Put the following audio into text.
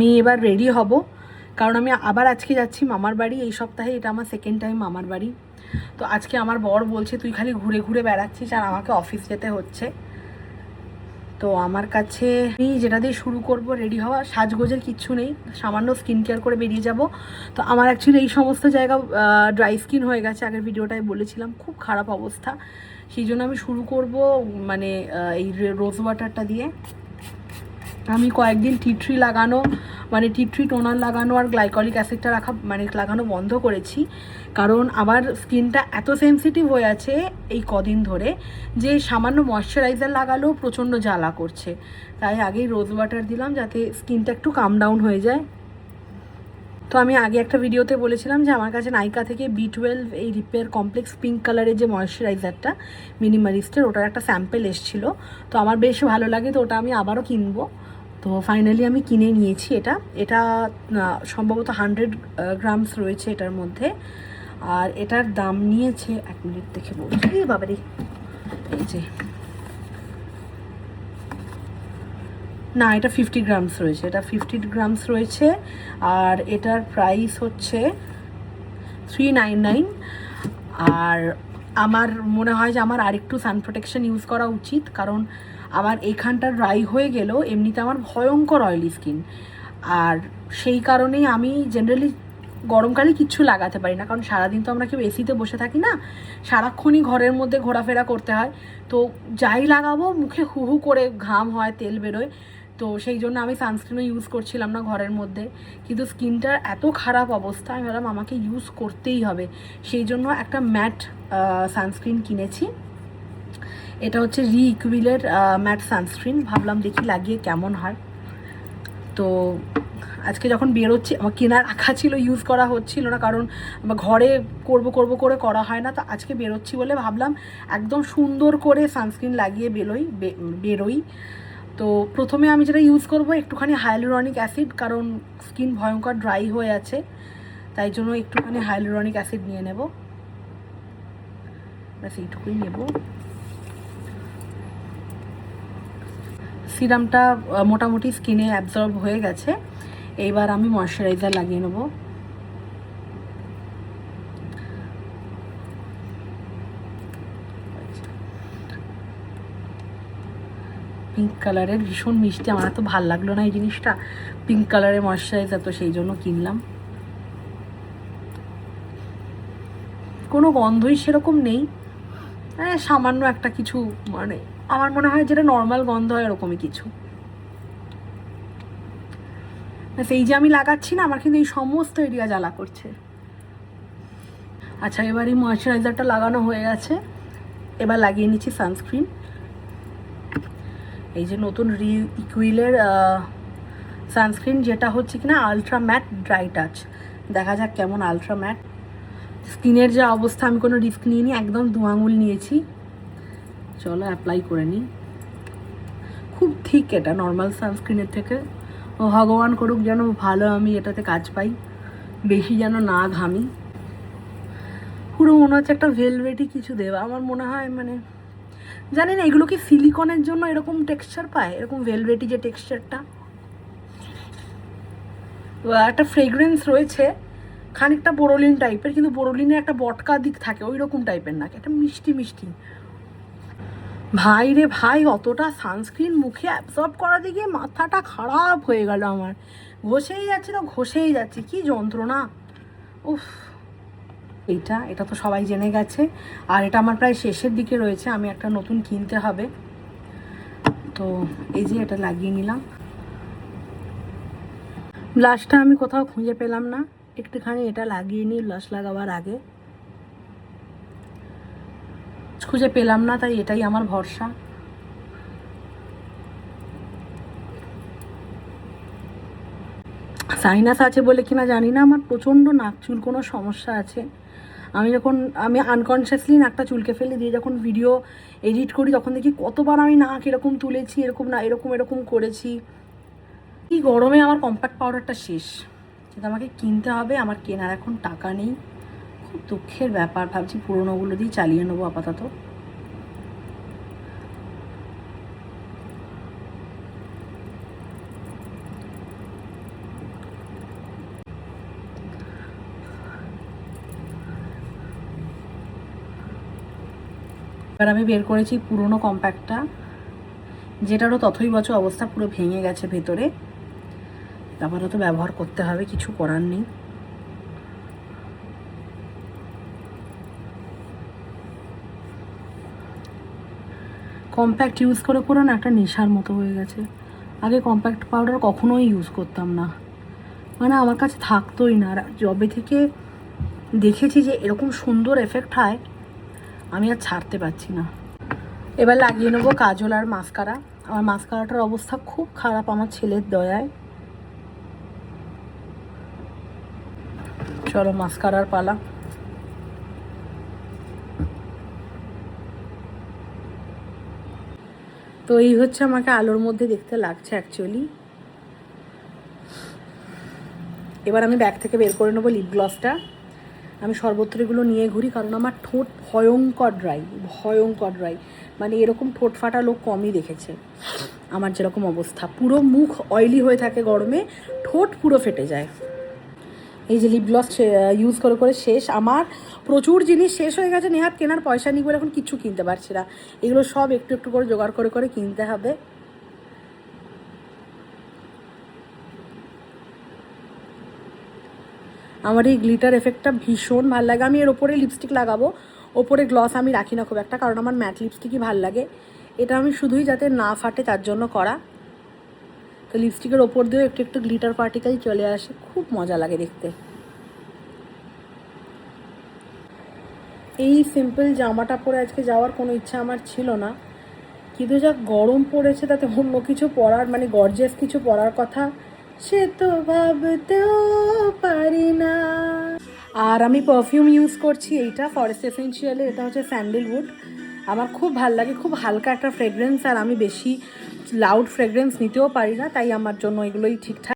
আমি এবার রেডি হব, কারণ আমি আবার আজকে যাচ্ছি মামার বাড়ি। এই সপ্তাহে এটা আমার সেকেন্ড টাইম মামার বাড়ি। তো আজকে আমার বর বলছে তুই খালি ঘুরে ঘুরে বেড়াচ্ছিস আর আমাকে অফিস যেতে হচ্ছে। তো আমার কাছে আমি যেটা দিয়ে শুরু করব রেডি হওয়া, সাজগোজের কিচ্ছু নেই, সামান্য স্কিন কেয়ার করে বেরিয়ে যাব। তো আমার অ্যাকচুয়ালি এই সমস্ত জায়গা ড্রাই স্কিন হয়ে গেছে, আগের ভিডিওটায় বলেছিলাম, খুব খারাপ অবস্থা। সেই জন্য আমি শুরু করব মানে এই রোজ ওয়াটারটা দিয়ে। আমি কয়েকদিন টি লাগানো মানে টি টোনার লাগানো আর গ্লাইকলিক অ্যাসিডটা রাখা মানে লাগানো বন্ধ করেছি, কারণ আমার স্কিনটা এত সেন্সিটিভ হয়ে আছে এই কদিন ধরে যে সামান্য ময়শ্চারাইজার লাগালেও প্রচণ্ড জ্বালা করছে। তাই আগেই রোজ ওয়াটার দিলাম যাতে স্কিনটা একটু কাম ডাউন হয়ে যায়। তো আমি আগে একটা ভিডিওতে বলেছিলাম যে আমার কাছে নাইকা থেকে B12 এই রিপেয়ার কমপ্লেক্স পিঙ্ক কালারের যে ময়শ্চারাইজারটা মিনিমালিস্টের, ওটার একটা স্যাম্পেল এসেছিলো। তো আমার বেশ ভালো লাগে, তো ওটা আমি আবারও কিনবো। তো ফাইনালি আমি কিনে নিয়েছি এটা। এটা সম্ভবত 100 গ্রামস রয়েছে এটার মধ্যে, আর এটার দাম নিয়েছে, 1 মিনিট দেখে বলছি বাবারে, এই যে না, এটা 50 গ্রামস রয়েছে, এটা 50 গ্রামস রয়েছে, আর এটার প্রাইস হচ্ছে 399। আর আমার মনে হয় যে আমার আরেকটু সান প্রোটেকশন ইউজ করা উচিত, কারণ আমার এইখানটা ড্রাই হয়ে গেলেও এমনিতে আমার ভয়ঙ্কর অয়েলি স্কিন। আর সেই কারণেই আমি জেনারেলি গরমকালে কিচ্ছু লাগাতে পারি না, কারণ সারাদিন তো আমরা কেউ এসিতে বসে থাকি না, সারাক্ষণই ঘরের মধ্যে ঘোরাফেরা করতে হয়। তো যাই লাগাবো মুখে হু হু করে ঘাম হয়, তেল বেরোয়। তো সেই জন্য আমি সানস্ক্রিনও ইউজ করছিলাম না ঘরের মধ্যে, কিন্তু স্কিনটার এত খারাপ অবস্থা আমি ভাবলাম আমাকে ইউজ করতেই হবে। সেই জন্য একটা ম্যাট সানস্ক্রিন কিনেছি। এটা হচ্ছে রিইকুইলের ম্যাট সানস্ক্রিন, ভাবলাম দেখি লাগিয়ে কেমন হয়। তো আজকে যখন বেরোচ্ছি, আমার কেনা রাখা ছিল, ইউজ করা হচ্ছিল না, কারণ ঘরে করব করে করা হয় না। তো আজকে বেরোচ্ছি বলে ভাবলাম একদম সুন্দর করে সানস্ক্রিন লাগিয়ে বেরোই। তো প্রথমে আমি যেটা ইউজ করব একটুখানি হাইলুরনিক অ্যাসিড, কারণ স্কিন ভয়ঙ্কর ড্রাই হয়ে আছে, তাই জন্য একটুখানি হাইলুরনিক অ্যাসিড নিয়ে নেব, ব্যাস এইটুকুই নেব। সিরামটা মোটামুটি স্কিনে অ্যাবজর্ব হয়ে গেছে, এইবার আমি ময়শ্চারাইজার লাগিয়ে নেব। পিঙ্ক কালারের ভীষণ মিষ্টি, আমার তো ভাল লাগলো না এই জিনিসটা, পিঙ্ক কালারের ময়শ্চারাইজার, তো সেই জন্য কিনলাম। কোনো গন্ধই সেরকম নেই, সামান্য একটা কিছু, মানে আমার মনে হয় যেটা নর্মাল গন্ধ হয় এরকমই কিছু। সেই যে আমি লাগাচ্ছি না, আমার কিন্তু এই সমস্ত এরিয়া জ্বালা করছে। আচ্ছা, এবার এই ময়শ্চারাইজারটা লাগানো হয়ে গেছে, এবার লাগিয়ে নিচ্ছি সানস্ক্রিন। এই যে নতুন রিইকুইলের সানস্ক্রিন, যেটা হচ্ছে কিনা আলট্রা ম্যাট ড্রাই টাচ। দেখা যাক কেমন আলট্রা ম্যাট। স্কিনের যা অবস্থা, আমি কোনো রিস্ক নিইনি, একদম 2 আঙুল নিয়েছি। চলো অ্যাপ্লাই করে নিই। খুব ঠিক এটা নর্মাল সানস্ক্রিনের থেকে। ও ভগবান করুক যেন ভালো আমি এটাতে কাজ পাই, বেশি যেন না ঘামি। পুরো মনে হচ্ছে একটা ভেলভেটি কিছু দেওয়া, আমার মনে হয়, মানে জানি না এগুলো কি সিলিকনের জন্য এরকম টেক্সচার পায়, এরকম ভেলভেটি যে টেক্সচারটা। একটা ফ্রেগরেন্স রয়েছে, খানিকটা বোরোলিন টাইপের, কিন্তু বোরোলিনের একটা বটকা দিক থাকে, ওই রকম টাইপের নাকি, একটা মিষ্টি মিষ্টি। ভাই রে ভাই, অতটা সানস্ক্রিন মুখে অ্যাবসর্ব করা দিকে মাথাটা খারাপ হয়ে গেল আমার, ঘষেই যাচ্ছি তো ঘষেই যাচ্ছি, কি যন্ত্রণা। উফ, এটা তো সবাই জেনে গেছে, আর এটা আমার প্রায় শেষের দিকে রয়েছে, আমি একটা নতুন কিনতে হবে। তো এই যে এটা লাগিয়ে নিলাম। ব্লাশটা আমি কোথাও খুঁজে পেলাম না, একটুখানি এটা লাগিয়ে নিই ব্লাশ লাগাবার আগে, খুঁজে পেলাম না, তাই এটাই আমার ভরসা। সাইনাস আছে বলে কিনা জানি না, আমার প্রচণ্ড নাক চুলকোনোর সমস্যা আছে। আমি আনকনসিয়াসলি নাকটা চুলকে ফেলে দিয়ে যখন ভিডিও এডিট করি, তখন দেখি কতবার আমি নাক এরকম তুলেছি, এরকম না এরকম করেছি। এই গরমে আমার কম্প্যাক্ট পাউডারটা শেষ, সেটা আমাকে কিনতে হবে, আমার কেনার এখন টাকা নেই, খুব দুঃখের ব্যাপার। ভাবছি পুরোনোগুলো দিয়ে চালিয়ে নেবো আপাতত। এবার আমি বের করেছি পুরনো কম্প্যাক্টটা, যেটারও তথই বছর অবস্থা, পুরো ভেঙে গেছে ভেতরে। আবারও তো ব্যবহার করতে হবে, কিছু করার নেই। কম্প্যাক্ট ইউজ করে করে না একটা নেশার মতো হয়ে গেছে। আগে কম্প্যাক্ট পাউডার কখনোই ইউজ করতাম না, মানে আমার কাছে থাকতোই না। যবে থেকে দেখেছি যে এরকম সুন্দর এফেক্ট হয়, আমি আর ছাড়তে পারছি না। এবার লাগিয়ে নেবো কাজল আর মাস্কারা। আমার মাস্কারাটার অবস্থা খুব খারাপ আমার ছেলের দয়ায়। চলো মাস্কারার পালা। তো এই হচ্ছে আমাকে আলোর মধ্যে দেখতে লাগছে অ্যাকচুয়ালি। এবার আমি ব্যাগ থেকে বের করে নেবো লিপ গ্লসটা। আমি সর্বত্র এগুলো নিয়ে ঘুরি, কারণ আমার ঠোঁট ভয়ঙ্কর ড্রাই, ভয়ঙ্কর ড্রাই। মানে এরকম ঠোঁট ফাটা লোক কমই দেখেছে। আমার যেরকম অবস্থা, পুরো মুখ অয়েলি হয়ে থাকে গরমে, ঠোঁট পুরো ফেটে যায়। এই যে লিপ গ্লস ইউজ করে করে শেষ। আমার প্রচুর জিনিস শেষ হয়ে গেছে, নেহাত কেনার পয়সা নেই বলে এখন কিচ্ছু কিনতে পারছি না। এগুলো সব একটু একটু করে জোগাড় করে করে কিনতে হবে। আমার এই গ্লিটার এফেক্টটা ভীষণ ভালো লাগে। আমি এর ওপরে লিপস্টিক লাগাবো, ওপরে গ্লস আমি রাখি না খুব একটা, কারণ আমার ম্যাট লিপস্টিকই ভালো লাগে। এটা আমি শুধুই যাতে না ফাটে তার জন্য করা। তো লিপস্টিকের ওপর দিয়েও একটু একটু গ্লিটার পার্টিকেল চলে আসে, খুব মজা লাগে দেখতে। এই সিম্পল জামাটা পরে আজকে যাওয়ার কোনো ইচ্ছা আমার ছিল না, কিন্তু যা গরম পড়েছে তাতে অন্য কিছু পরার, মানে গর্জিয়াস কিছু পরার কথা সে তো ভাবতেও পারি না। আর আমি পারফিউম ইউজ করছি এইটা ফরেস্ট এসেনশিয়ালের, এটা হচ্ছে স্যান্ডেলউড। আমার খুব ভাল লাগে, খুব হালকা একটা ফ্রেগরেন্স, আর আমি বেশি লাউড ফ্রেগরেন্স নিতেও পারি না, তাই আমার জন্য এগুলোই ঠিকঠাক।